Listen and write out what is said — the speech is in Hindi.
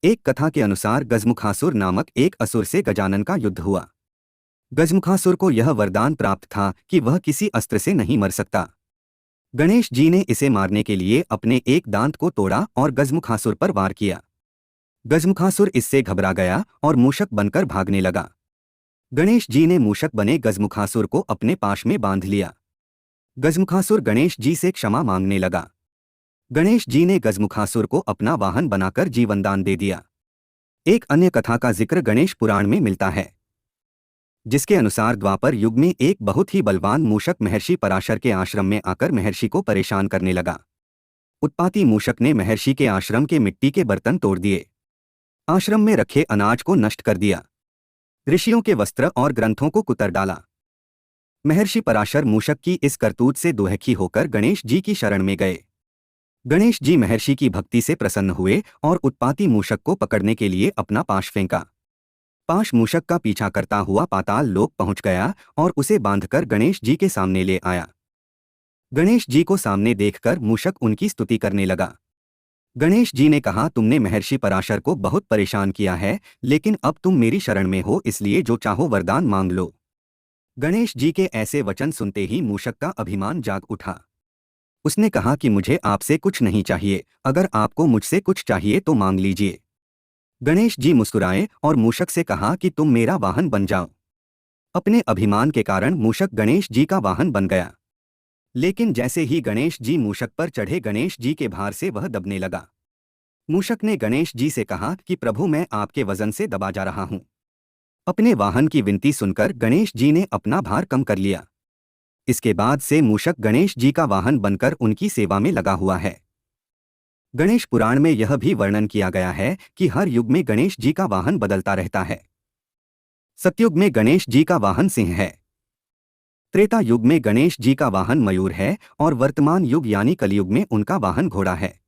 एक कथा के अनुसार गजमुखासुर नामक एक असुर से गजानन का युद्ध हुआ। गजमुखासुर को यह वरदान प्राप्त था कि वह किसी अस्त्र से नहीं मर सकता। गणेश जी ने इसे मारने के लिए अपने एक दांत को तोड़ा और गजमुखासुर पर वार किया। गजमुखासुर इससे घबरा गया और मूषक बनकर भागने लगा। गणेश जी ने मूषक बने गजमुखासुर को अपने पाश में बांध लिया। गजमुखासुर गणेश जी से क्षमा मांगने लगा। गणेश जी ने गजमुखासुर को अपना वाहन बनाकर जीवनदान दे दिया। एक अन्य कथा का जिक्र गणेश पुराण में मिलता है, जिसके अनुसार द्वापर युग में एक बहुत ही बलवान मूषक महर्षि पराशर के आश्रम में आकर महर्षि को परेशान करने लगा। उत्पाती मूषक ने महर्षि के आश्रम के मिट्टी के बर्तन तोड़ दिए, आश्रम में रखे अनाज को नष्ट कर दिया, ऋषियों के वस्त्र और ग्रंथों को कुतर डाला। महर्षि पराशर मूषक की इस करतूत से दुखी होकर गणेश जी की शरण में गए। गणेश जी महर्षि की भक्ति से प्रसन्न हुए और उत्पाती मूषक को पकड़ने के लिए अपना पाश फेंका। पाश मूषक का पीछा करता हुआ पाताल लोक पहुंच गया और उसे बांधकर गणेश जी के सामने ले आया। गणेश जी को सामने देखकर मूषक उनकी स्तुति करने लगा। गणेश जी ने कहा, तुमने महर्षि पराशर को बहुत परेशान किया है, लेकिन अब तुम मेरी शरण में हो, इसलिए जो चाहो वरदान मांग लो। गणेश जी के ऐसे वचन सुनते ही मूषक का अभिमान जाग उठा। उसने कहा कि मुझे आपसे कुछ नहीं चाहिए, अगर आपको मुझसे कुछ चाहिए तो मांग लीजिए। गणेश जी मुस्कुराए और मूषक से कहा कि तुम मेरा वाहन बन जाओ। अपने अभिमान के कारण मूषक गणेश जी का वाहन बन गया, लेकिन जैसे ही गणेश जी मूषक पर चढ़े, गणेश जी के भार से वह दबने लगा। मूषक ने गणेश जी से कहा कि प्रभु, मैं आपके वजन से दबा जा रहा हूं। अपने वाहन की विनती सुनकर गणेश जी ने अपना भार कम कर लिया। इसके बाद से मूषक गणेश जी का वाहन बनकर उनकी सेवा में लगा हुआ है। गणेश पुराण में यह भी वर्णन किया गया है कि हर युग में गणेश जी का वाहन बदलता रहता है। सतयुग में गणेश जी का वाहन सिंह है, त्रेता युग में गणेश जी का वाहन मयूर है और वर्तमान युग यानी कलयुग में उनका वाहन घोड़ा है।